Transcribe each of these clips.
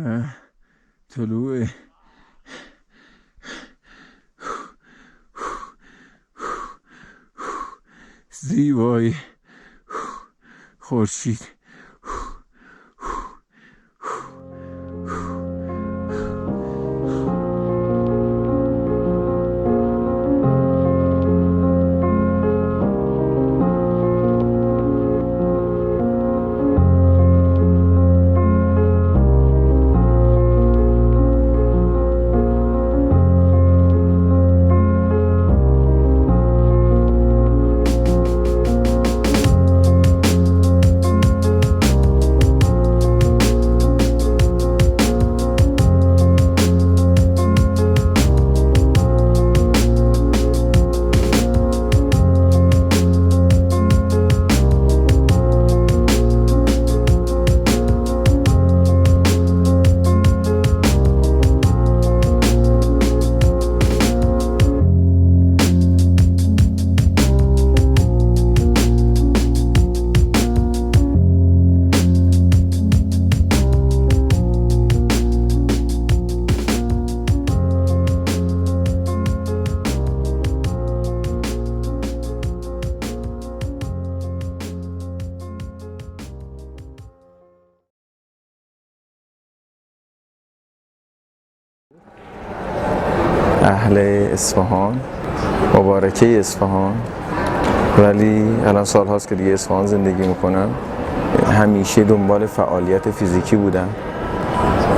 و طلوع زیبای خورشید. اهل اصفهان، مبارکه اصفهان، ولی الان سال هاست که دیگه اصفهان زندگی میکنم. همیشه دنبال فعالیت فیزیکی بودم.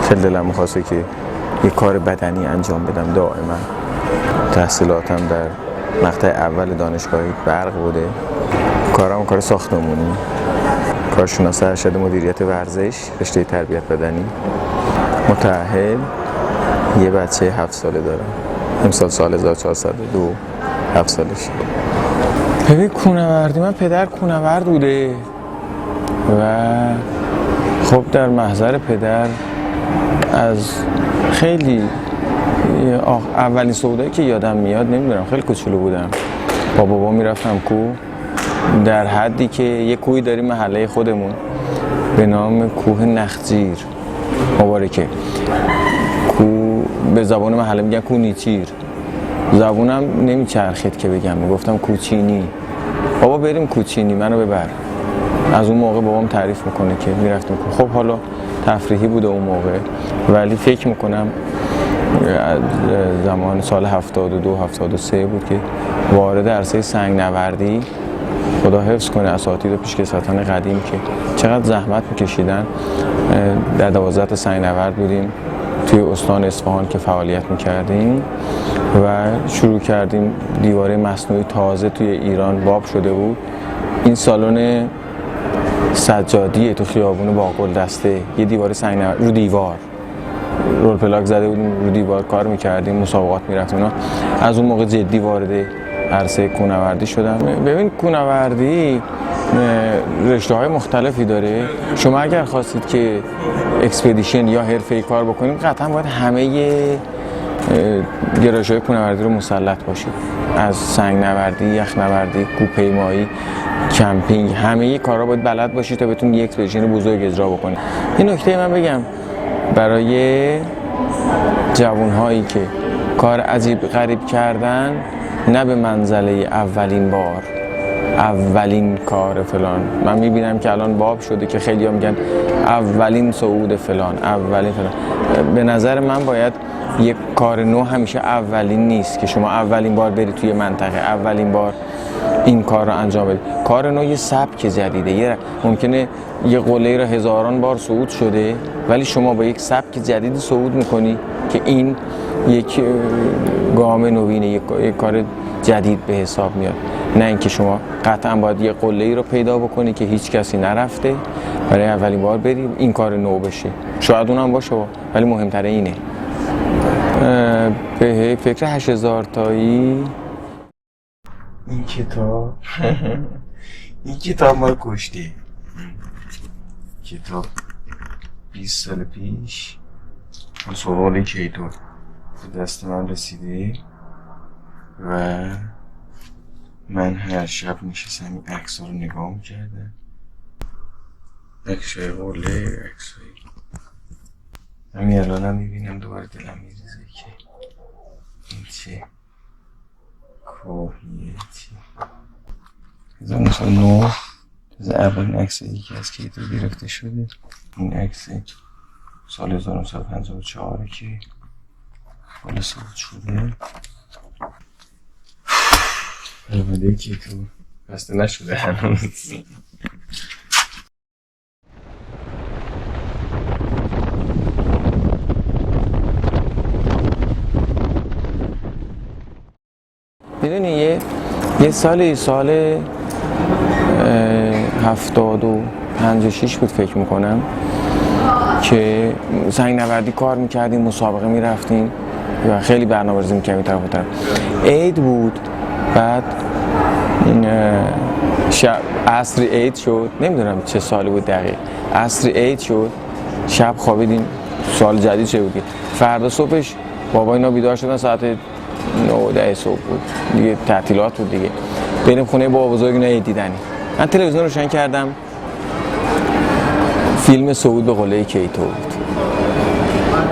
خیلی دلم میخواسته که یه کار بدنی انجام بدم. دائما تحصیلاتم در مقطع اول دانشگاهی برق بوده. کارم کار ساختمانی، کارشناس ارشد مدیریت ورزش، رشته تربیت بدنی. متأهل. یه بچه 7 ساله دارم. امسال سال 1402 7 سالشه. ببین کوهنوردی، من پدر کوهنورد بوده و خب در محضر پدر از خیلی اولین سودایی که یادم میاد، نمیدونم، خیلی کوچولو بودم، با بابا میرفتم کوه، در حدی که یه کوهی داریم محله خودمون به نام کوه نخجیر مبارکه. کوه به زبان محله میگن کوه نیچیر. زبونم نمیچرخید که بگم، میگفتم کوچینی. بابا بریم کوچینی، منو ببر. از اون موقع بابام تعریف میکنه که میرفتیم کوه. خب حالا تفریحی بوده اون موقع، ولی فکر میکنم زمان سال 72 73 بود که وارد عرصه سنگ نوردی، خدا حفظ کنه اساتید و پیشکسوتان قدیم که چقدر زحمت میکشیدن. در 12 تا سنگ نورد بودیم توی استان اصفهان که فعالیت میکردیم و شروع کردیم. دیواره مصنوعی تازه توی ایران باب شده بود. این سالن سجادیه تو خیابون باقل دسته، یه دیواره سنگ نورد رو دیوار رول پلاک زده بودیم، رو دیوار کار میکردیم، مسابقات میرفتیم. اونا از اون موقع جدی وارد عرصه کوهنوردی شدم. ببین کوهنوردی رشته‌های مختلفی داره. شما اگر خواستید که اکسپدیشن یا حرفه‌ای کار بکنید، قطعا باید همه گرایش‌های کوهنوردی رو مسلط باشید. از سنگ نوردی، یخ نوردی، کوهپیمایی، کمپینگ، همه کارا باید بلد باشید تا بتونید یک اکسپدیشن بزرگ اجرا بکنید. این نکته من بگم برای جوانهایی که کار عجیب غریب کردن، نه به منزله اولین کار فلان. من میبینم که الان باب شده که خیلی ها میگن اولین صعود فلان، اولین فلان. به نظر من باید یک کار نو همیشه اولین نیست که شما اولین بار برید توی منطقه، اولین بار این کار رو انجام بدید. کار نو یه سبک جدیده. ممکنه یه قله را هزاران بار صعود شده، ولی شما با یک سبک جدیدی صعود میکنی که این یک گام نوینه، یک کار جدید به حساب میاد. نه اینکه شما قطعا باید یه قله‌ای رو پیدا بکنی که هیچ کسی نرفته، برای اولین بار بری این کار نو بشه. شاید اونم باشه، ولی مهمتره اینه. به فکر 8000 تایی این کتاب ما کشتی. کتاب 20 سال پیش سوال کیتور به دست من رسیده و من هر شب میشستم این عکس رو نگاه میکردم. عکسای قله، عکسای همین الان هم میبینم دوباره دلم میریزه که این چه کوهیه چی 1909 از اولین عکس یکی از کیتو گرفته شده. این عکس سال 1954 که حالا ثبت شده. البته کیتو بسته نشده هنوز. میدونی یه سال 56 بود فکر میکنم که سنگ نوردی کار میکردیم، مسابقه میرفتیم و خیلی برنامه‌ریزی میکردیم طرف و طرف. عید بود، بعد این عصر عید شد، نمیدونم چه سالی بود دقیق، عصر عید شد، شب خوابیدیم، سال جدید چه بودی. فردا صبحش بابا اینا بیدار شدن ساعت 9-10 صبح بود دیگه، تعطیلات بود دیگه، بریم خونه بابا بزرگ اینا عید دیدنی. من تلویزیون روشن کردم، فیلم صعود به قله کیتو بود،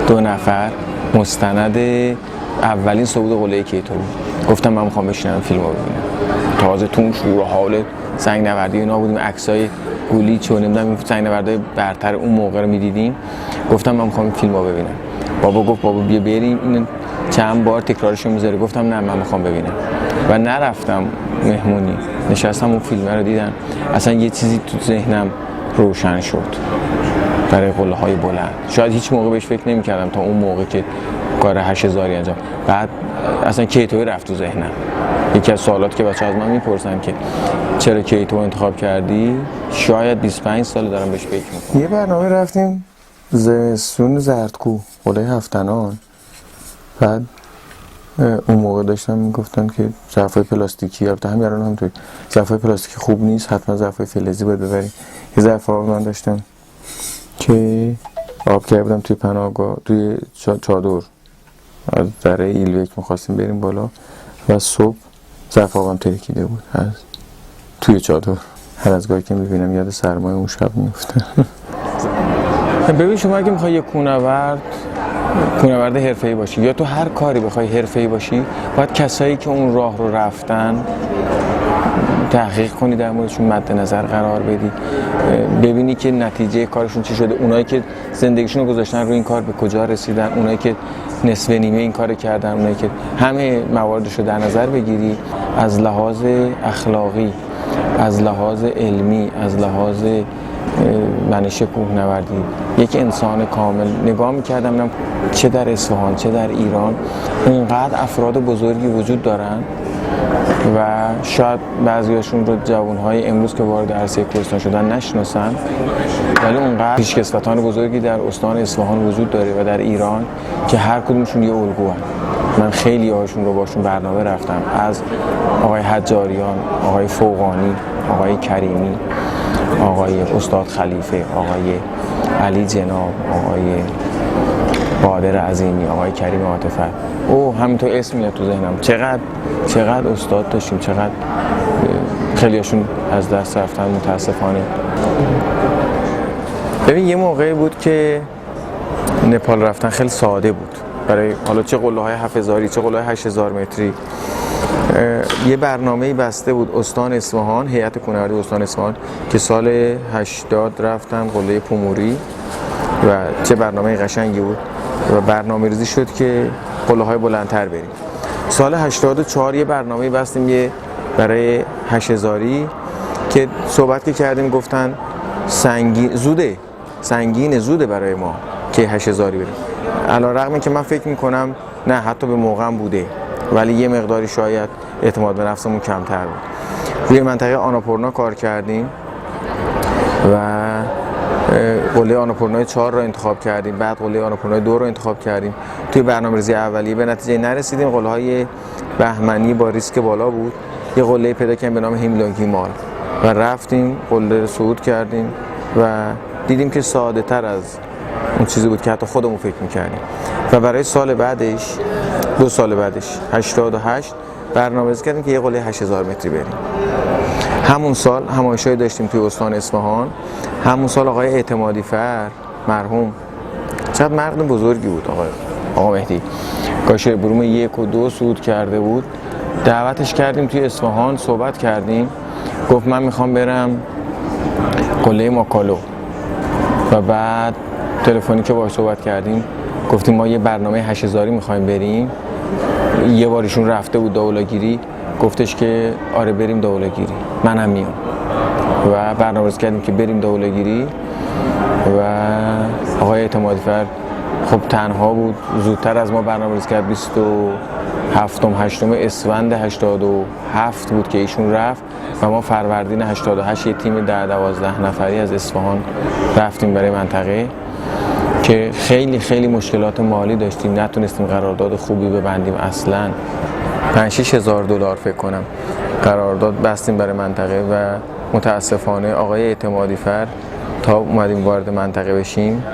2 نفر مستند اولین صعود قله کیتو بود. گفتم من میخوام بشینم فیلمو ببینم. تازه تون شور و حال سنگ نوردی اینا بودیم، عکسای گولی چون نمیدونم سنگ نوردای برتر اون موقع رو میدیدیم. گفتم من میخوام فیلمو ببینم. بابا گفت بابا بیا بریم، این چند بار تکرارشو میذاره. گفتم نه من میخوام ببینم و نرفتم مهمونی، نشستم اون فیلم رو دیدم. اصلا یه چیزی تو ذهنم روشن شد برای قله های بلند. شاید هیچ موقع بهش فکر نمی‌کردم تا اون موقع که کار 8000 انجام. بعد اصلا کیتو رفت تو ذهنم. یکی از سوالات که بچه‌ها از من میپرسن که چرا کیتو انتخاب کردی، شاید 25 سال دارم بهش فکر می‌کنم. یه برنامه رفتیم زمستون زردکو، قله هفت‌نان. بعد اون موقع داشتن میگفتن که ظرفای پلاستیکی، البته همین الان هم توی ظرفای پلاستیکی خوب نیست، حتما ظرفای فلزی باید ببری. یه ظرف آب من داشتم که آب کرده بودم توی پناهگاه، توی چادر از دره ایلویک میخواستیم بریم بالا و صبح ظرف آبم ترکیده بود از توی چادر. هر از گاهی که میبینم یاد سرمای اون شب میفته. ببین شما اگه میخوای یه کوهنورد حرفه‌ای باشی یا تو هر کاری بخوای حرفه‌ای باشی، باید کسایی که اون راه رو رفتن تحقیق کنی، در موردشون مد نظر قرار بدی، ببینی که نتیجه کارشون چی شده، اونایی که زندگیشون رو گذاشتن روی این کار به کجا رسیدن، اونایی که نصف نیمه این کار کردن، اونایی که همه مواردش رو در نظر بگیری، از لحاظ اخلاقی، از لحاظ علمی، از لحاظ منش کوهنوردی یک انسان کامل نگاه می‌کردم. چه در اصفهان چه در ایران اونقدر افراد بزرگی وجود دارن و شاید بعضیاشون رو جوانهای امروز که وارد عرصه کوهستان شدن نشناسن، ولی اونقدر پیشکسوتان بزرگی در استان اصفهان وجود داره و در ایران که هر کدومشون یه الگو هست. من خیلی هاشون رو باشون برنامه رفتم، از آقای حجاریان، آقای فوقانی، آقای کریمی، آقای استاد خلیفه، آقای علی جناب، آقای قادر عظیمی، آقای کریم عاطفت. همینطور اسم میاد تو ذهنم. چقدر استاد داشتیم، چقدر خیلیاشون از دست رفتن متاسفانه. ببین یه موقعی بود که نپال رفتن خیلی ساده بود برای حالا چه قله های 7000 چه قله های 8000 متری. یه برنامه‌ای بسته بود استان اصفهان، هیئت کوهنوردی استان اصفهان که سال 80 رفتن قله پوموری و چه برنامه قشنگی بود و برنامه‌ریزی شد که قله‌های بلندتر بریم. سال 84 یه برنامه‌ای بستیم یه برای 8000 که صحبت که کردیم گفتن سنگین زوده برای ما که 8000 بریم. علی‌رغم اینکه من فکر می‌کنم نه، حتی به موقعم بوده، ولی یه مقداری شاید اعتماد به نفسمون کمتر بود. روی منطقه آناپورنا کار کردیم و قله آناپورنای 4 رو انتخاب کردیم، بعد قله آناپورنای 2 رو انتخاب کردیم. توی برنامه‌ریزی اولیه به نتیجه نرسیدیم. قله‌های بهمنی با ریسک بالا بود. یه قله پیدا کردیم به نام هیملانگیمال و رفتیم قله رو صعود کردیم و دیدیم که ساده‌تر از اون چیزی بود که حتی خودمون فکر می‌کردیم. و برای سال بعدش 2 سال بعدش 88 برنامه‌ریزی کردیم که یه قله 8000 متری بریم. همون سال همایشایی داشتیم توی استان اصفهان. همون سال آقای اعتمادی فر مرحوم چقدر مرد بزرگی بود آقا مهدی. کاشه بروم 1 و 2 صعود کرده بود. دعوتش کردیم توی اصفهان، صحبت کردیم، گفت من میخوام برم قله ماکالو. و بعد تلفنی که باهاش صحبت کردیم گفتیم ما یه برنامه 8000 میخوایم بریم. یه بار ایشون رفته بود داولاگیری، گفتش که آره بریم داولاگیری، منم میام. و برنامه‌ریزی کردیم که بریم داولاگیری. و آقای اعتمادی فرد خب تنها بود، زودتر از ما برنامه‌ریزی کرد. 27 اسفند 87 بود که ایشون رفت و ما فروردین 88 یه تیم 10-12 نفری از اصفهان رفتیم برای منطقه که خیلی مشکلات مالی داشتیم، نتونستیم قرارداد خوبی ببندیم اصلا. 5-6 هزار دلار فکر کنم قرارداد بستیم برای منطقه و متاسفانه آقای اعتمادی فرد تا اومدیم وارد منطقه بشیم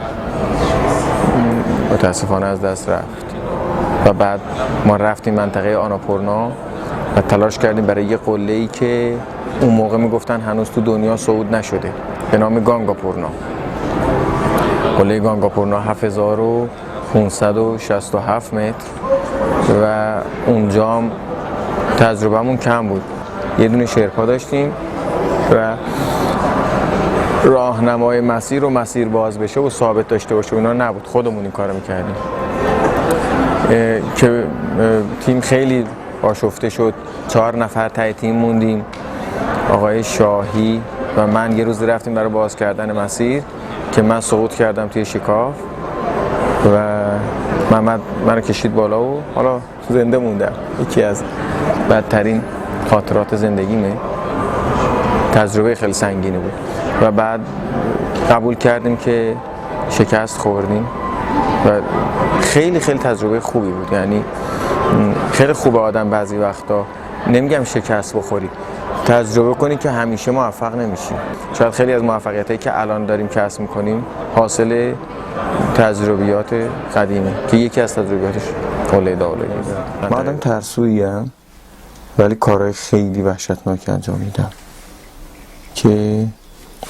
متاسفانه از دست رفت. و بعد ما رفتیم منطقه آناپورنا و تلاش کردیم برای یه قله‌ای که اون موقع میگفتن هنوز تو دنیا صعود نشده به نام گانگاپورنا. قله گانگاپورنا 7567 متر و اونجا تجربهمون کم بود. یه دونه شرپا داشتیم و راهنمای مسیر و مسیر باز بشه و ثابت داشته باشه اونا نبود، خودمون این کارو میکردیم که تیم خیلی آشفته شد. 4 نفر ته تیم موندیم، آقای شاهی و من. یه روز رفتیم برای باز کردن مسیر که من سقوط کردم توی شکاف و محمد منو کشید بالا و حالا زنده موندم. یکی از بدترین خاطرات زندگیمه، تجربه خیلی سنگینی بود. و بعد قبول کردیم که شکست خوردیم و خیلی تجربه خوبی بود. یعنی خیلی خوبه آدم بعضی وقتا، نمیگم شکست بخوری، تجربه کنی که همیشه موفق نمیشی. شاید خیلی از موفقیتایی که الان داریم کسب میکنیم حاصل تجربیات قدیمه که یکی از تجربیاتش قله داولاگیری. من آدم ترسوییم ولی کارهای خیلی وحشتناکی انجام میدم که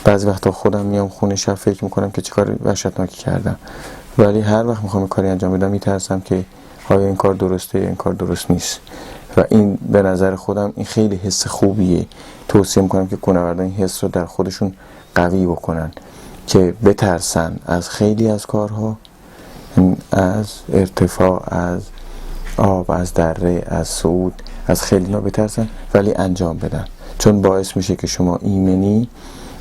بعضی وقتا خودم میام خونه شب فکر میکنم که چه کار وحشتناکی کردم، ولی هر وقت میخوام کاری انجام بدم میترسم که آیا این کار درسته یا این کار درست نیست. و این به نظر خودم این خیلی حس خوبیه. توصیه میکنم که کوهنوردان این حس رو در خودشون قوی بکنن که بترسن از خیلی از کارها، از ارتفاع، از آب، از دره، از صعود، از خیلی نا بترسن ولی انجام بدن، چون باعث میشه که شما ایمنی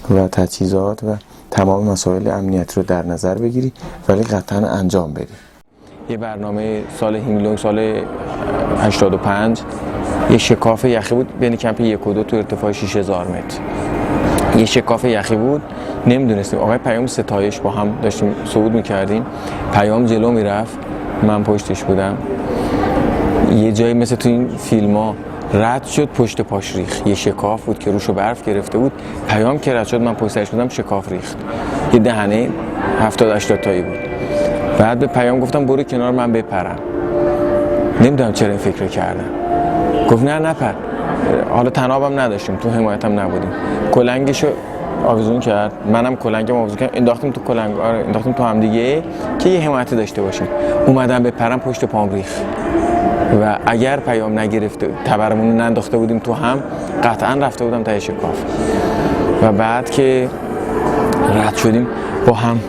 و تجهیزات و تمام مسائل امنیت رو در نظر بگیری ولی قطعا انجام بدی. یه برنامه سال هیملونگ سال 85 یه شکاف یخی بود بین کمپ 1 و 2 تو ارتفاع 6000 متر. یه شکاف یخی بود، نمیدونستیم. آقای پیام ستایش با هم داشتیم صعود میکردیم، پیام جلو میرفت من پشتش بودم. یه جایی مثل تو این فیلم ها رد شد پشت پاش ریخت، یه شکاف بود که روشو برف گرفته بود. پیام که رد شد من پشتش بودم، شکاف ریخت، یه دهنه 70-80 تایی بود. بعد به پیام گفتم برو کنار من بپرم. نمیدونم چرا این فکر کردم. گفت نه نپر. حالا تنابم نداشتیم، تو حمایتم نبودیم. کلنگشو آویزون کرد، منم کلنگم آویزون کردم، انداختیم تو کلنگ، انداختیم تو هم دیگه که یه حمایتی داشته باشیم. اومدم بپرم پشت پام ریخت و اگر پیام نگرفته تبرمون ننداخته بودیم تو هم قطعا رفته بودم ته شکاف. و بعد که رد شدیم با هم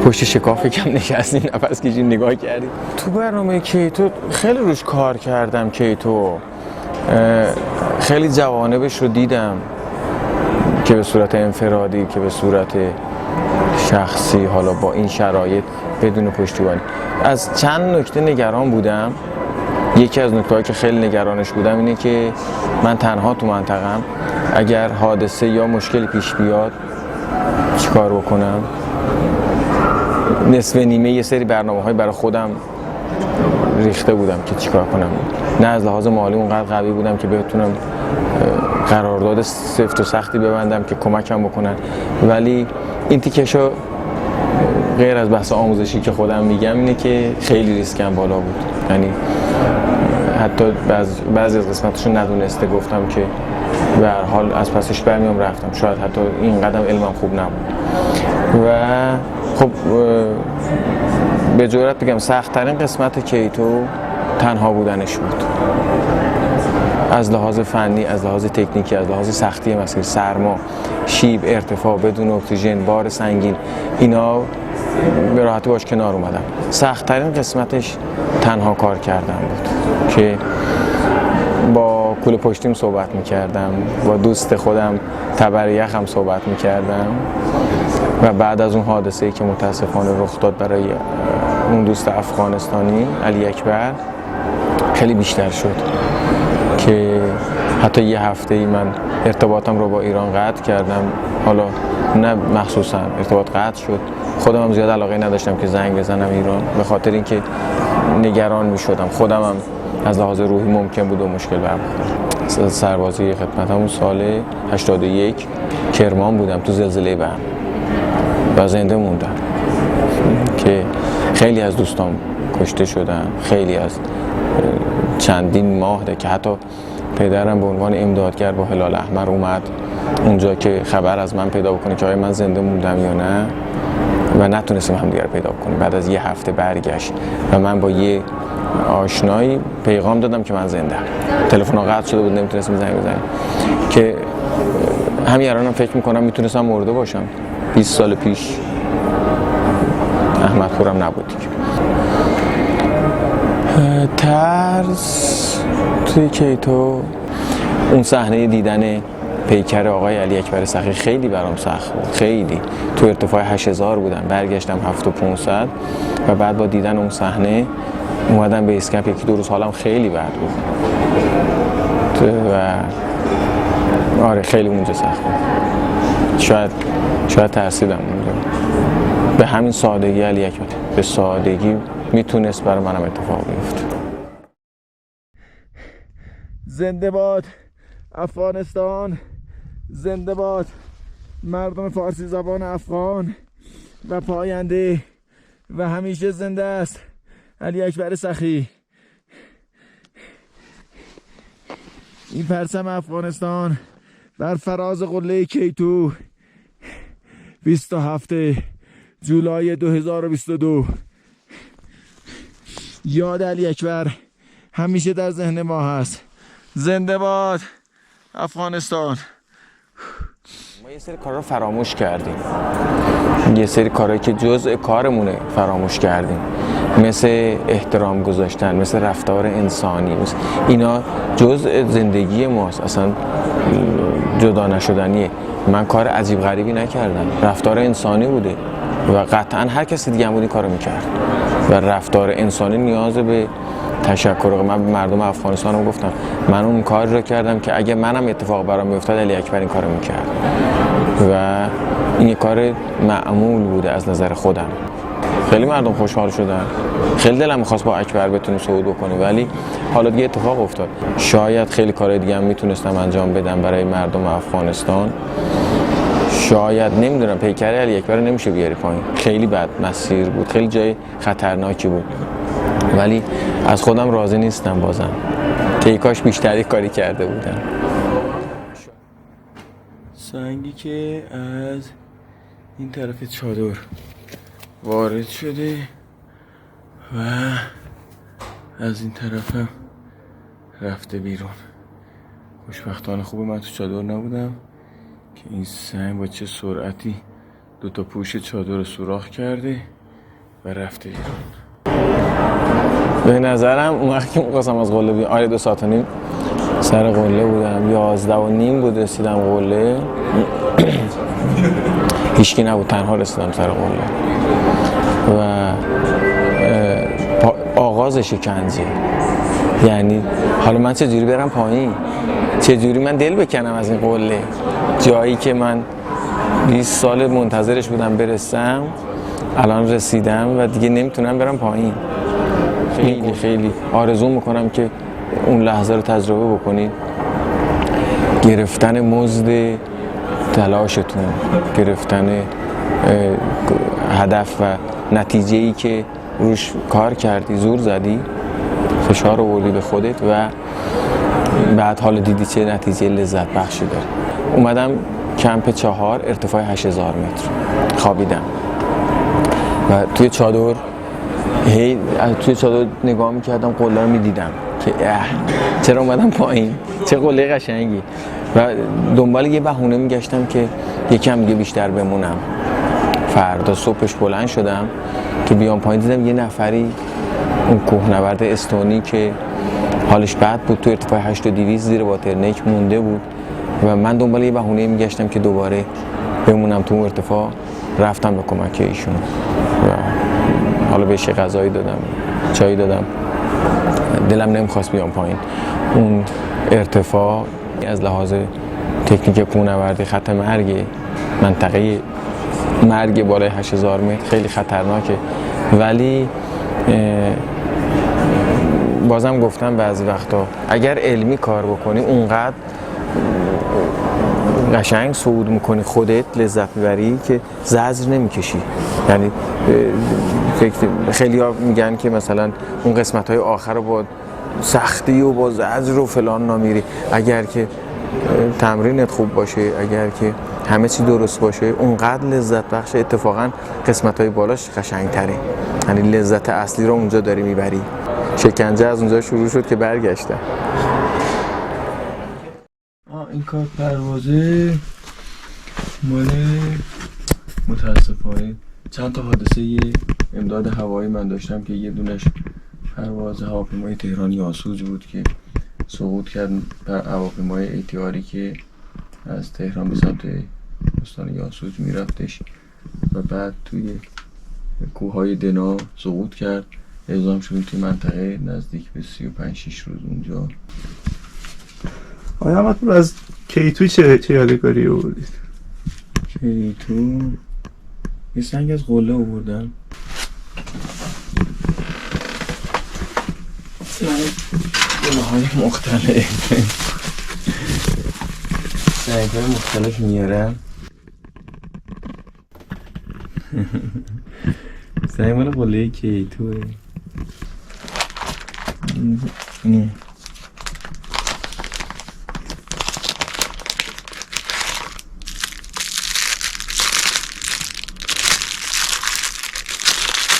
پشت شکاف کم نشستیم، نفس کشیدیم، نگاه کردیم. تو برنامه کیتو خیلی روش کار کردم. کیتو خیلی جوانبش رو دیدم که به صورت انفرادی که به صورت شخصی، حالا با این شرایط بدون پشتیبانی. از چند نکته نگران بودم. یکی از نکته‌هایی که خیلی نگرانش بودم اینه که من تنها تو منطقه‌ام، اگر حادثه یا مشکلی پیش بیاد چیکار بکنم. نصف نیمه یه سری برنامه‌های برای خودم ریخته بودم که چیکار کنم. نه از لحاظ مالی اونقدر قوی بودم که بتونم قرارداد سفت و سختی ببندم که کمکم بکنن، ولی این تیکشو غیر از بحث آموزشی که خودم میگم اینه که خیلی ریسکم بالا بود. یعنی حتی بعضی از قسمتشو ندونسته گفتم که به هر حال از پسش برمیام رفتم. شاید حتی این قدم علمم خوب نبود. و خب به جرئت بگم سخت‌ترین قسمت کیتو تنها بودنش بود. از لحاظ فنی، از لحاظ تکنیکی، از لحاظ سختی مسیر، سرما، شیب، ارتفاع بدون اکسیژن، بار سنگین، اینا به راحتی باش کنار اومدم. سخت‌ترین قسمتش تنها کار کردن بود که با کوله پشتیم صحبت می‌کردم، با دوست خودم تبریخم صحبت می‌کردم و بعد از اون حادثه‌ای که متاسفانه رخ داد برای اون دوست افغانستانی علی اکبر خیلی بیشتر شد که حتی یه هفته‌ای من ارتباطم رو با ایران قطع کردم. حالا نه مخصوصا ارتباط قطع شد، خودم هم زیاد علاقه نداشتم که زنگ بزنم ایران به خاطر اینکه نگران می‌شدم، خودم هم از لحاظ روحی ممکن بود و مشکل برخورد. سربازی خدمتم سال 81 کرمان بودم تو زلزله بم و زنده موندم که خیلی از دوستام کشته شدن، خیلی از چندین ماه ده که حتی پدرم به عنوان امدادگر با هلال احمر اومد اونجا که خبر از من پیدا بکنه که آیا من زنده موندم یا نه و نتونستیم همدیگر رو پیدا کنیم. بعد از یه هفته برگشت و من با یه آشنایی پیغام دادم که من زنده. تلفن قطع شده بود، نمیتونستیم زنگ بزنیم که همین الانم فکر میکنم میتونستم مرده باشم. 20 سال پیش احمد پورم نبود دیگه. ترس توی کیتو اون صحنه دیدن پیکر آقای علی اکبر سخی خیلی برام سخت بود، خیلی. تو ارتفاع 8000 بودم، برگشتم 7500 و بعد با دیدن اون صحنه اومدم به اسکپ. یکی دو روز حالم خیلی بد بود و آره خیلی اونجا سخت بود. شاید ترسیدم اونجا. به همین سادگی علی اکبر به سادگی میتونست برای منم اتفاق بیفته. زنده باد افغانستان، زنده باد مردم فارسی زبان افغان و پاینده و همیشه زنده است علی اکبر سخی. این پرچم افغانستان بر فراز قله کیتو 27 جولای 2022 یاد علی اکبر همیشه در ذهن ما هست. زنده باد افغانستان. ما یه سری کارا رو فراموش کردیم، یه سری کارهایی که جزء کارمونه فراموش کردیم، مثل احترام گذاشتن، مثل رفتار انسانی، مثل اینا جزء زندگی ماست، اصلا جدا نشدنیه. من کار عجیب غریبی نکردم، رفتار انسانی بوده و قطعا هر کسی دیگه هم بود این کارو میکرد و رفتار انسانی نیاز به تشکر. من به مردم افغانستان هم گفتم من اون کار رو کردم که اگه منم اتفاق برام میافتاد علی اکبر این کارو میکرد و این کار معمول بوده از نظر خودم. خیلی مردم خوشحال شدن، خیلی دلم می‌خواست با اکبر بتونیم صعود بکنیم ولی حالا دیگه اتفاق افتاد. شاید خیلی کارهای دیگه هم میتونستم انجام بدم برای مردم افغانستان. شاید نمیدونم، پیکر علی اکبر رو نمیشه بیاری پایین، خیلی بد مسیر بود، خیلی جای خطرناکی بود ولی از خودم راضی نیستم بازم که ای کاش بیشتری کاری کرده بودم. سنگی که از این طرف چادر وارد شده و از این طرف هم رفته بیرون. خوشبختانه خوبه من تو چادر نبودم که این سنگ با چه سرعتی دوتا پوش چادر رو سوراخ کرده و رفته بیرون. به نظرم اون وقت که می‌خواستم از قله بیام، آره 2 ساعت و نیم سر قله بودم، 11 و نیم بود رسیدم قله. هیچکی نبود، تنها رسیدم سر قله و آغاز شکنجه. یعنی حالا من چجوری برم پایین، چجوری من دل بکنم از این قله، جایی که من 20 سال منتظرش بودم برسم، الان رسیدم و دیگه نمیتونم برم پایین. خیلی خیلی آرزو میکنم که اون لحظه رو تجربه بکنید، گرفتن مزد تلاشتون، گرفتن هدف و نتیجه‌ای که روش کار کردی، زور زدی، فشار آوردی به خودت و بعد حالا دیدی چه نتیجه لذت بخشی داره. اومدم کمپ 4 ارتفاع 8000 متر خوابیدم و توی چادر هی توی چادر نگاه میکردم، قله رو میدیدم که چرا اومدم پایین، چه قله قشنگی، و دنبال یه بهونه میگشتم که یکم دیگه بیشتر بمونم. فردا صبحش بلند شدم که بیام پایین، دیدم یه نفری اون کوهنورد استونی که حالش بد بود تو ارتفاع 8200 زیر واترنیک مونده بود و من دنبال یه بهونه میگشتم که دوباره بمونم تو اون ارتفاع. رفتم به کمک ایشون و حالا بهش غذایی دادم، چای دادم. دلم نمیخواست بیام پایین. اون ارتفاع از لحاظ تکنیک کوهنوردی خط مرگ، منطقه مرگ بالای 8000 متر خیلی خطرناکه، ولی بازم گفتم بعضی وقتا اگر علمی کار بکنی اونقدر قشنگ صعود میکنی، خودت لذت میبری که زجر نمیکشی. یعنی خیلی ها میگن که مثلا اون قسمت های آخر رو با سختی و با زجر و فلان نمیری. اگر که تمرینت خوب باشه، اگر که همه چی درست باشه، اونقدر لذت بخش. اتفاقا قسمت های بالاش قشنگ تره، یعنی لذت اصلی رو اونجا داری میبری. شکنجه از اونجا شروع شد که برگشتم. این کار پروازه مال متاسفانه چند تا حادثه امداد هوایی من داشتم که یه دونش پرواز هواپیمای تهران یاسوج بود که سقوط کرد بر هواپیمای ایتیاری که از تهران به سمت استان یاسوج میرفتش و بعد توی کوههای دنا سقوط کرد. اعزام شدیم توی منطقه نزدیک به 35-6 روز اونجا. آیا احمدپور از کیتو چه یادگاری آوردید؟ کیتو یه سنگ از قله آوردم. قله‌های مختلف، سنگ‌های مختلف میارم. سنگ مال قله کیتوه.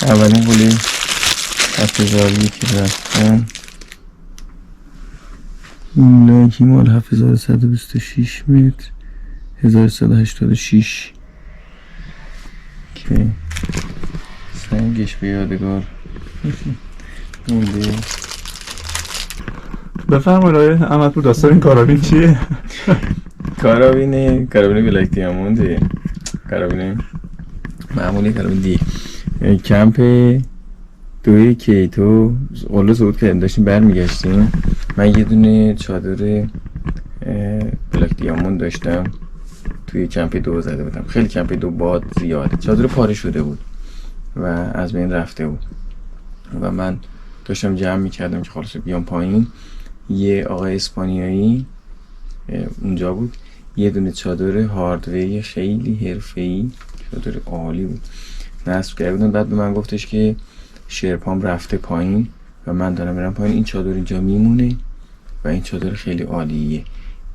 اولین قله 7001 که رفتم لاکی مال 7126 متر 1186 که سنگش به یادگار مونده. بفرمایید آقای احمدپور، داستان این کارابین چیه؟ کارابین بلک دیامونده، کارابین معمولی، کارابین دی. کمپ دوی کیتو قله صعود کردیم، داشتیم برمیگشتیم. من یه دونه چادر بلک دیاموند داشتم، توی کمپ 2 زده بودم. خیلی کمپ 2 باد زیاده، چادر پاره شده بود و از بین رفته بود و من داشتم جمع میکردم که خلاص بیام پایین. یه آقای اسپانیایی اونجا بود، یه دونه چادر هاردوی خیلی حرفه‌ای، چادر عالی بود، نصب کرده بودن. بعد به من گفتش که شرپام رفته پایین و من دارم میرم پایین، این چادر اینجا میمونه و این چادر خیلی عالیه،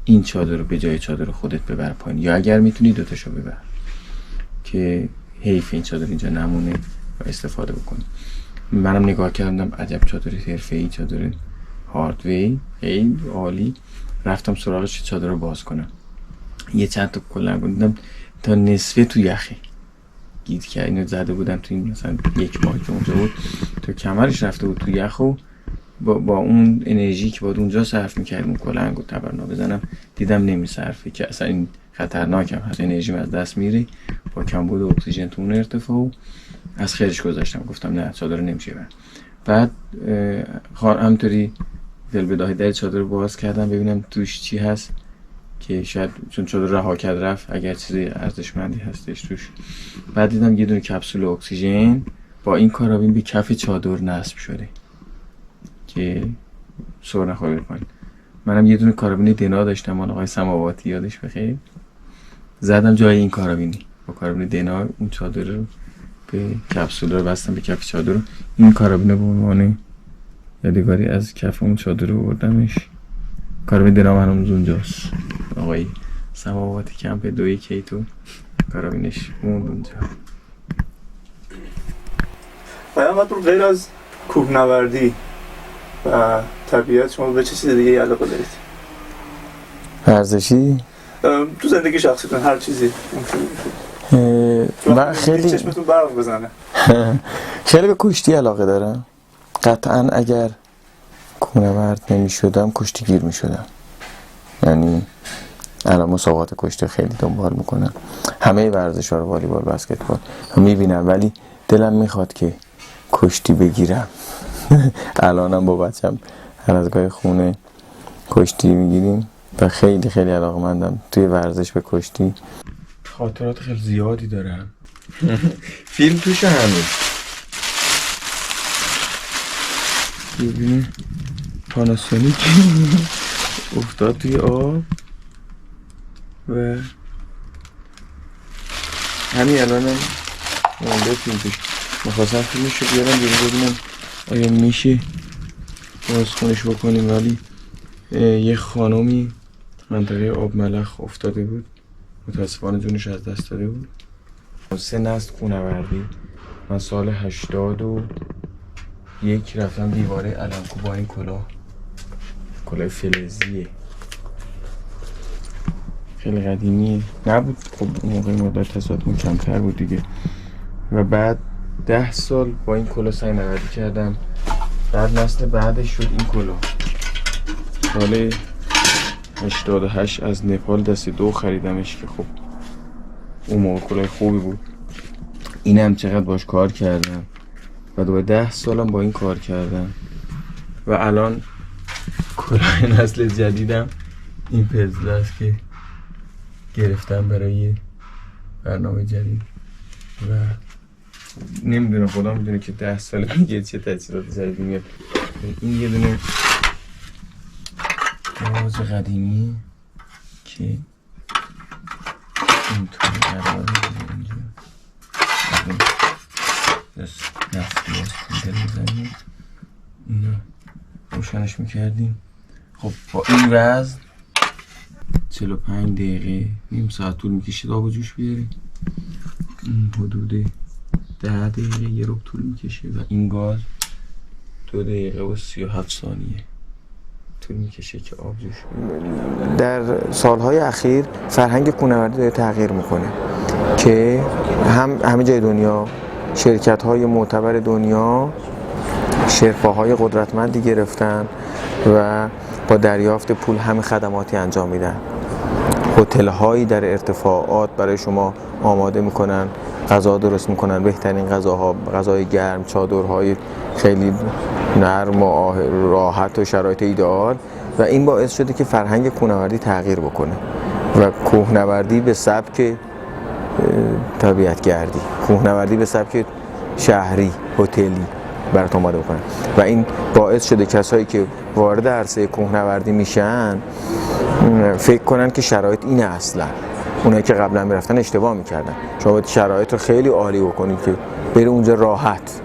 این چادر رو به جای چادر خودت ببر پایین، یا اگر میتونی دوتاشو ببر که حیف این چادر اینجا نمونه و استفاده بکنی. منم نگاه کردم، عجب چادر حرفه‌ای، چادر هاردوی خیلی عالی. رفتم سراغش چادر رو باز کنم، یه چند تا کلنگ دیدم تا نصفه تو یخه گید که اینو زده بودن تو این مثلا یک ماه که اونجا بود، تو کمرش رفته بود تو یخ و با اون انرژی که باید اونجا صرف میکردم اون کلنگ رو تبرنا بزنم، دیدم نمیصرفه که اصلا این خطرناکم هست، انرژیم از دست میره با کمبود اکسیژن تو اون ارتفاع و از خیرش گذاشتم. گفتم نه چادر نمیشه بر. بعد همطوری دل بداهی در چادر رو باز کردم ببینم توش چی هست که شاید چون چادر رها کرد رفت اگر چیزی ارزشمندی هستش توش. بعد دیدم یه دونه کپسول اکسیژن با این کارابین به کف چادر نصب شده که سر نخوره پایین. منم یه دونه کارابین دنا داشتم مال آقای سماواتی، یادش بخیر، زدم جای این کارابینی با کارابین دنا اون چادر رو به کپسول رو بستم به کف چادر. این کارابین رو به عنوان یادگاری از کف اون چادر رو بردمش. کارابین دنا هنوز اونجاست، آقای سماواتی کمپ 2 کیتو کارابینش موند اونجا. احمد پور غیر از کوهنوردی و طبیعت شما به چه چیز دیگه علاقه دارید؟ ورزشی تو زندگی شخصیتون هر چیزی من خیلی چشمتون برق بزنه. خیلی به کشتی علاقه دارم. قطعا اگر کوهنورد نمی شدم کشتیگیر می شدم. یعنی الان مسابقات کشتی خیلی دنبال میکنم، همه ورزش‌ها رو، والیبال، بسکتبال میبینم، ولی دلم میخواد که کشتی بگیرم. الانم با بچم هر از گاهی خونه کشتی میگیریم و خیلی خیلی علاقه‌مندم توی ورزش به کشتی. خاطرات خیلی زیادی دارم. فیلم توش هنوز ببینه پاناسونیک افتاد توی آب و همین الانم مونده فیلم توش. میخواستم فیلمش رو بیارم بیرون ببینم آیا میشه بازخونش بکنیم، ولی یه خانومی منطقه آب ملخ افتاده بود، متاسفانه جونش از دست داده بود. 3 نسل کوهنوردی. من سال 81 رفتم دیواره علمکو با این کلاه فلزیه، خیلی قدیمیه، نبود خب اون موقع مدت تصادم کمتر بود دیگه. و بعد 10 سال با این کلاه سنگ نوردی کردم. بعد نسل بعدش شد این کلاه. سال 88 از نپال دسته 2 خریدمش که خب اون موقع کلاه خوبی بود. اینم چقدر باش کار کردم و دوباره 10 سالم با این کار کردم و الان کلاه نسل جدیدم این پزله است که گرفتم برای برنامه جدید و نمیدونم، خدا میدونه که 10 سال دیگه چه تجهیزات جدیدی میاد. این یه دونه باز قدیمی که اینطوری قراره اینجا نفتی از کندر میزنیم، اینو روشنش میکردیم. خب با این وزن 45 دقیقه نیم ساعت طول میکشید آب و جوش بیاریم. حدود 10 دقیقه یه ربع طول میکشه و این گاز 2 دقیقه و 37 ثانیه طول میکشه که آب جوش بیاره. در سالهای اخیر فرهنگ کوهنوردی داره تغییر میکنه که همه جای دنیا شرکت‌های معتبر دنیا شرفاهای قدرتمندی گرفتن و با دریافت پول همه خدماتی انجام میدن. هتل‌هایی در ارتفاعات برای شما آماده میکنن، غذا درست میکنن، بهترین غذاها، غذای گرم، چادرهای خیلی نرم و راحت و شرایط ایدئال و این باعث شده که فرهنگ کوهنوردی تغییر بکنه و کوهنوردی به سبک طبیعتگردی، کوهنوردی به سبک شهری، هتلی برات آماده بکنن و این باعث شده کسایی که وارد عرصه کوهنوردی میشن فکر کنن که شرایط اینه. اصلا اونایی که قبلا میرفتن اشتباه میکردن. شما باید شرایط رو خیلی عالی بکنید که بری اونجا راحت،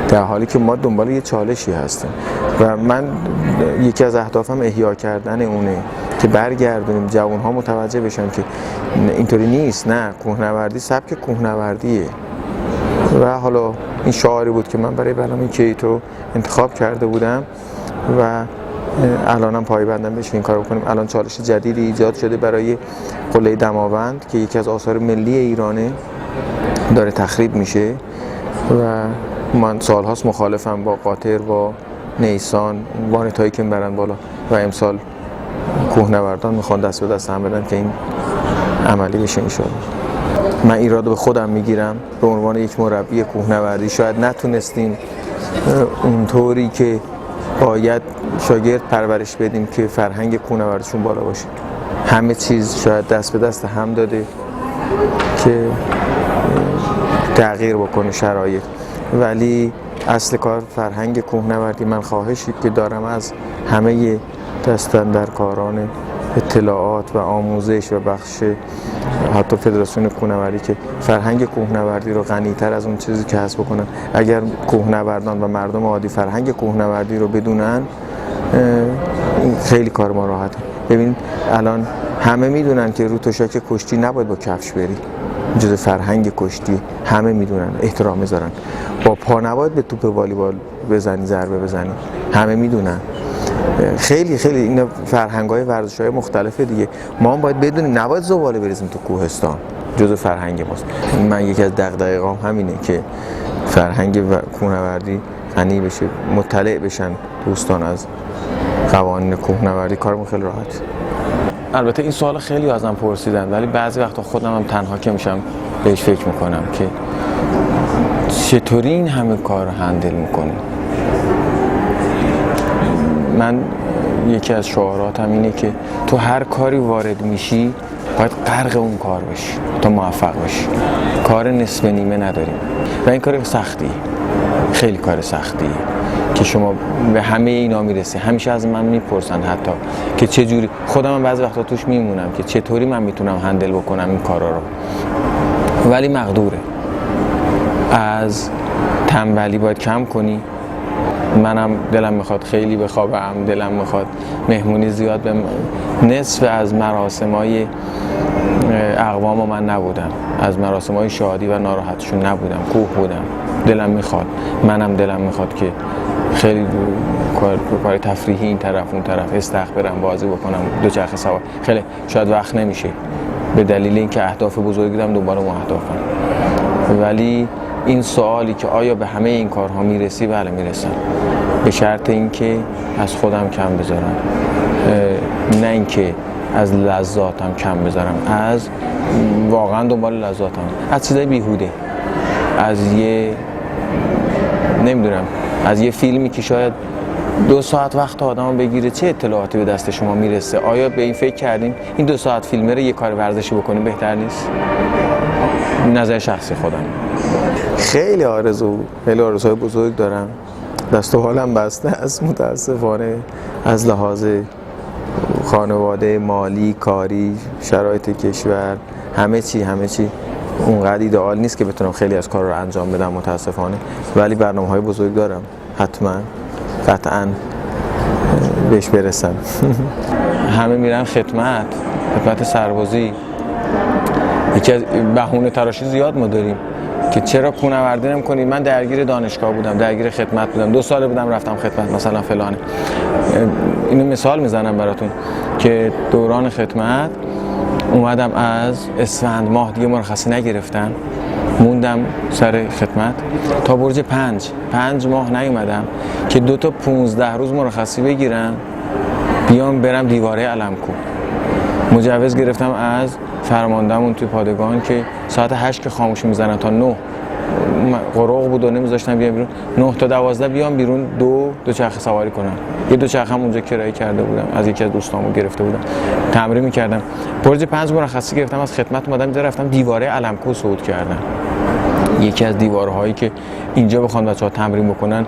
در حالی که ما دنبال یه چالشی هستیم و من یکی از اهدافم احیا کردن اونه که برگردونیم جوان‌ها متوجه بشن که اینطوری نیست. نه، کوهنوردی سبک کوهنوردیه و حالا این شعاری بود که من برای برنامه کیتو انتخاب کرده بودم و الانم پایبندم بهش این کارو بکنیم. الان چالش جدیدی ایجاد شده برای قله دماوند که یکی از آثار ملی ایرانه، داره تخریب میشه و من سالهاست مخالفم با قاطر، با نیسان، وانتایی که میبرن بالا و امسال کوهنوردان میخوان دست به دست هم بدن که این عملی بشه انشاءالله. من ایراد به خودم میگیرم به عنوان یک مربی کوهنوردی. شاید نتونستیم اونطوری که باید شاگرد پرورش بدیم که فرهنگ کوهنوردیشون بالا باشه. همه چیز شاید دست به دست هم داده که تغییر بکنه شرایط، ولی اصل کار فرهنگ کوهنوردی. من خواهشی که دارم از همه دستاندرکاران اطلاعات و آموزش و بخش حتی فدراسیون کوهنوردی که فرهنگ کوهنوردی رو غنی‌تر از اون چیزی که هست بکنن. اگر کوهنوردان و مردم عادی فرهنگ کوهنوردی رو بدونن خیلی کار ما راحته. ببین الان همه میدونن که رو تشک کشتی نباید با کفش بری، جز فرهنگ کشتی، همه میدونن، احترام میذارن. با پا نباید به توپ والیبال بزنی، ضربه بزنی، همه میدونن. خیلی این فرهنگ‌های ورزش‌های مختلفه دیگه. ما هم باید بدونیم نباید زباله بریزیم تو کوهستان، جزء فرهنگ ماست. من یکی از دغدغه‌هام همینه که فرهنگ کوهنوردی غنی بشه، مطلع بشن دوستان از قوانین کوهنوردی. کارمون خیلی راحت. البته این سوال خیلی ازم پرسیدن، ولی بعضی وقتا خودم هم تنها که میشم بهش فکر میکنم که چطوری این همه کار رو هندل میکنی. من یکی از شعاراتم اینه که تو هر کاری وارد میشی باید غرق اون کار بشی تا موفق بشی. کار نصف نیمه نداریم و این کار سختیه، خیلی کار سختیه که شما به همه اینا میرسی. همیشه از من میپرسن حتی که چه جوری، خودم هم بعضی وقتا توش میمونم که چطوری من میتونم هندل بکنم این کارا رو، ولی مقدوره. از تنبلی باید کم کنی. منم دلم میخواد خیلی بخوابم، دلم میخواد مهمونی زیاد. به نصف از مراسمای اقوام من نبودم، از مراسمای شادی و ناراحتشون نبودم، کوه بودم. دلم میخواد، منم دلم میخواد که خیلی کار تفریحی این طرف اون طرف استخ برم، بازی بکنم، دوچرخه سوار. خیلی شاید وقت نمیشه به دلیل اینکه اهداف بزرگی دارم، دنبال اون اهدافم. ولی این سوالی که آیا به همه این کارها میرسی؟ بله میرسم، به شرط اینکه از خودم کم بذارم، نه اینکه از لذاتم کم بذارم، از واقعا دنبال لذاتم، از چیزای بیهوده، از یه نمیدونم، از یه فیلمی که شاید 2 ساعت وقت آدمو بگیره. چه اطلاعاتی به دست شما میرسه؟ آیا به این فکر کردیم این 2 ساعت فیلمه رو یه کار ورزشی بکنیم بهتر نیست؟ نظر شخصی خودم. خیلی آرزوهای بزرگ دارم، دست و حالم بسته است متاسفانه، از لحاظ خانواده، مالی، کاری، شرایط کشور، همه چی اونقدر ایدئال نیست که بتونم خیلی از کار رو انجام بدم متاسفانه. ولی برنامه‌های بزرگ دارم، حتما قطعا بهش برسم. همه میرن خدمت سربازی. یکی از بهونه تراشی زیاد ما داریم که چرا کوهنوردی نمی‌کنید. من درگیر دانشگاه بودم، درگیر خدمت بودم، 2 سال بودم رفتم خدمت مثلا فلانه. اینو مثال میزنم براتون که دوران خدمت اومدم از اسفند ماه دیگه مرخصی نگرفتم، موندم سر خدمت تا برج 5 ماه نیومدم که 2 تا 15 روز مرخصی بگیرم بیام برم دیواره علمکو. مجوز گرفتم از فرماندهمون توی پادگان که ساعت 8 که خاموش میزنن تا 9 قروق بود و نمیذاشتن بیام بیرون، 9 تا 12 بیام بیرون دوچرخه سواری کنم. یه دوچرخه هم اونجا کرایه کرده بودم، از یکی از دوستامو گرفته بودم، تمرین میکردم. برج 5 مرخصی گرفتم از خدمت، اومدم اینجا رفتم دیواره علمکو صعود کردم. یکی از دیوارهایی که اینجا بخوان بچه‌ها تمرین بکنن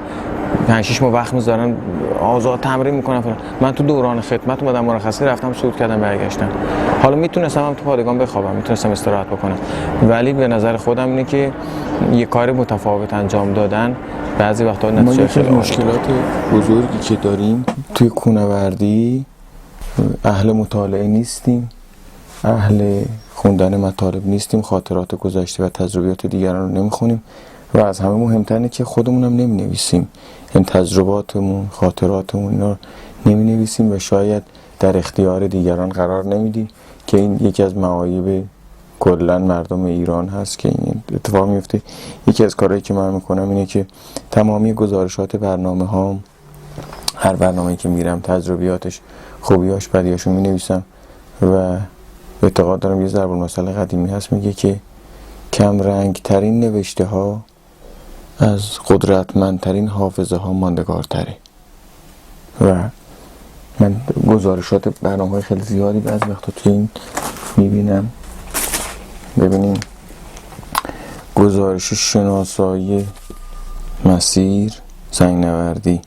5-6 ماه وقت میذارن، آزاد تمرین میکنن فلان. من تو دوران خدمت اومدم مرخصی رفتم صعود کردم برگشتم. حالا میتونستم هم تو پادگان بخوابم، میتونستم استراحت بکنم، ولی به نظر خودم اینه که یه کار متفاوت انجام دادن بعضی وقتا نتیجه خیلی مشکلات بزرگی که داریم توی کوهنوردی، اهل مطالعه نیستیم، اهل خوندن مطالب نیستیم، خاطرات گذشته و تجربیات دیگران رو نمیخونیم و از همه مهمتر اینه که خودمون هم نمینویسیم. این تجرباتمون، خاطراتمون اینا رو نمینویسیم و شاید در اختیار دیگران قرار نمیدیم که این یکی از معایب کلا مردم ایران هست که این اتفاق میفته. یکی از کارهایی که من میکنم اینه که تمامی گزارشات برنامه هام، هر برنامه‌ای که میرم تجربیاتش، خوبیاش، بدیاشو مینویسم و اعتقاد دارم یه ضرب المثل قدیمی هست میگه که کم رنگ ترین نوشته ها از قدرتمندترین حافظه ها ماندگارتره. و من گزارشات برنامه‌های خیلی زیادی بعضی وقتا توی این میبینم. ببینیم گزارش شناسایی مسیر سنگنوردی،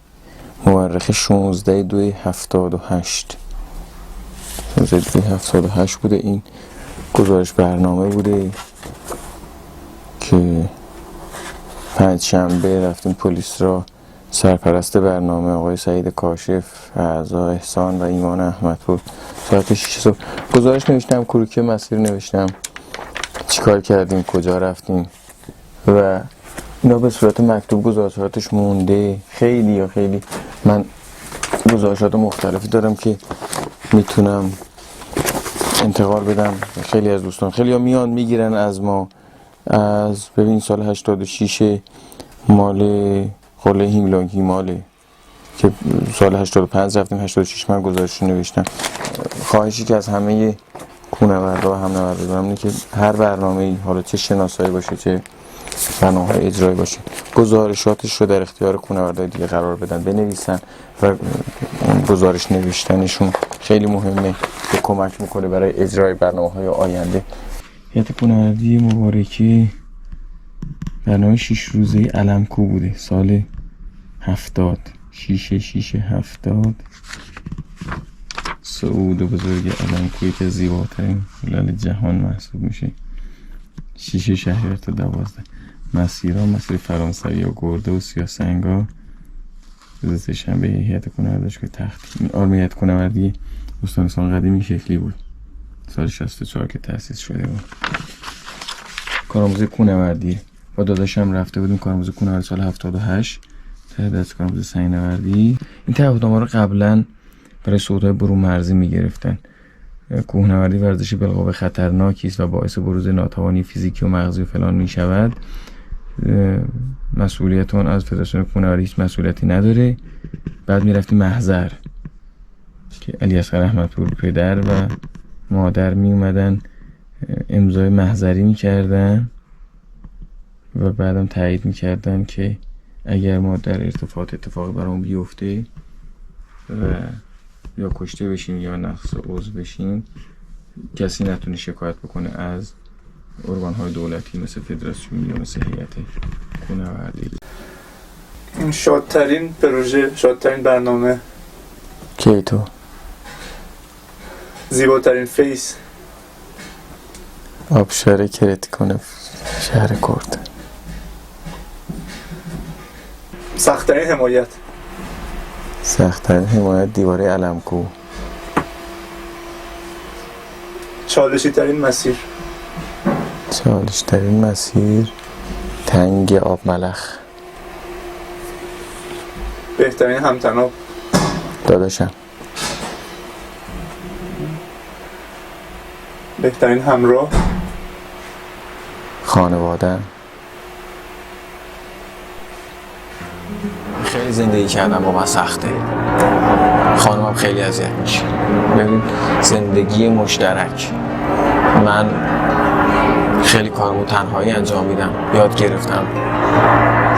مورخ 16/2/78 78 بوده. این گزارش برنامه بوده که 5 شنبه رفتیم پلیس را سرپرست برنامه آقای سعید کاشف، اعضا احسان و ایمان احمدپور ساعت 6 صبح گزارش نوشتم، کروکی مسیر نوشتم، چیکار کردیم، کجا رفتیم و اینا به صورت مکتوب گزارشاتش مونده. خیلی من گزارشات مختلفی دارم که میتونم انتقال بدم. خیلی از دوستان خیلی ها میان میگیرن از ما، از ببین سال 86 مال قله هیماله که سال 85 رفتیم، 86 من گزارش نوشتم. خواهشی که از همه کوهنوردا و هم نوردا دارم اینه که هر برنامه‌ای، حالا چه شناسایی باشه چه برنامه‌های اجرایی باشه، گزارشاتش رو در اختیار کوهنوردای دیگه قرار بدن، بنویسن و گزارش نوشتنشون خیلی مهمه که کمک میکنه برای اجرای برنامه‌های آینده. هیئت کوهنوردی مبارکی برنامه 6 روزه علمکو بوده سال 70 6/6/70 صعود بزرگ علمکو که زیباترین هلال جهان محسوب میشه. 6 شهریور تا 12 مسیر فرانسوی و گرده و سیاه‌سنگا. روز سه‌شنبه هیئت کوهنوردی که تخت هیئت کوهنوردی استان قدیمی شکلی بود سال 64 که تأسیس شده بود. کارآموزی کوهنوردی با داداشم رفته بودیم کارآموزی کوهنوردی سال 78 تحت دست کارآموزی سنگ‌نوردی. این تعهدنامه رو قبلا برای صعودهای برون مرزی می‌گرفتن. کوهنوردی ورزشی بالقوه خطرناکی است و باعث بروز ناتوانی فیزیکی و مغزی و فلان می‌شود. مسئولیت اون از فدراسیون کوهنوردی هیچ مسئولیتی نداره. بعد می‌رفتیم محضر که علی اصغر احمدپور پدر و مادر میومدن امضای محضری میکردن و بعدم تایید میکردن که اگر ما در ارتفاعات اتفاقی برامون بیفته و یا کشته بشیم یا نقص عضو بشیم کسی نتونه شکایت بکنه از ارگان‌های دولتی مثل فدراسیون یا مثل هیئت کوهنوردی. شادترین پروژه، شادترین برنامه کی تو؟ زیباترین فیس آبشار کرتیکون شهر کرد. سخت‌ترین حمایت دیواره علمکو. چالشی‌ترین مسیر تنگ آب ملخ. بهترین همتناب داداشم. بهترین همراه خانواده. خیلی زندگی کردم با من سخته. خانمم خیلی اذیت میشه. ببین زندگی مشترک، من خیلی کارمو تنهایی انجام میدم، یاد گرفتم.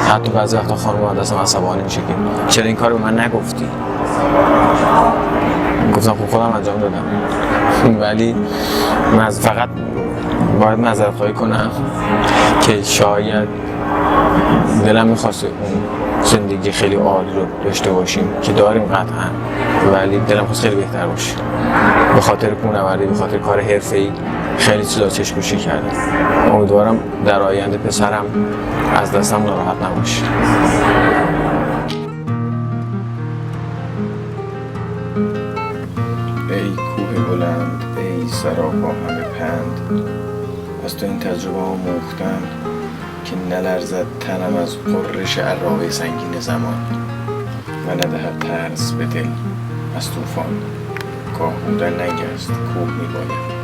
حتی بعضی وقتا خانم من دستم عصبانی میشه که چرا این کارو به من نگفتی. گفتم خب خودم انجام دادم، ولی من فقط باید معذرت خواهی کنم که شاید دلم میخواست اون زندگی خیلی عالی رو داشته باشیم که داریم قطعا، ولی دلم خواست خیلی بهتر باشه. به خاطر کوهنوردی، به خاطر کار حرفه‌ای خیلی چیزا چشم‌پوشی کردم. امیدوارم در آینده پسرم از دستم ناراحت نباشه. ای کوه بلند، ای سراپا همه پند، از تو این تجربه ها موختم که نلرزد تنم از قررش عرابه سنگین زمان و ندهد ترس به دل از طوفان. گاه بودن ننگ است، کوه میباید.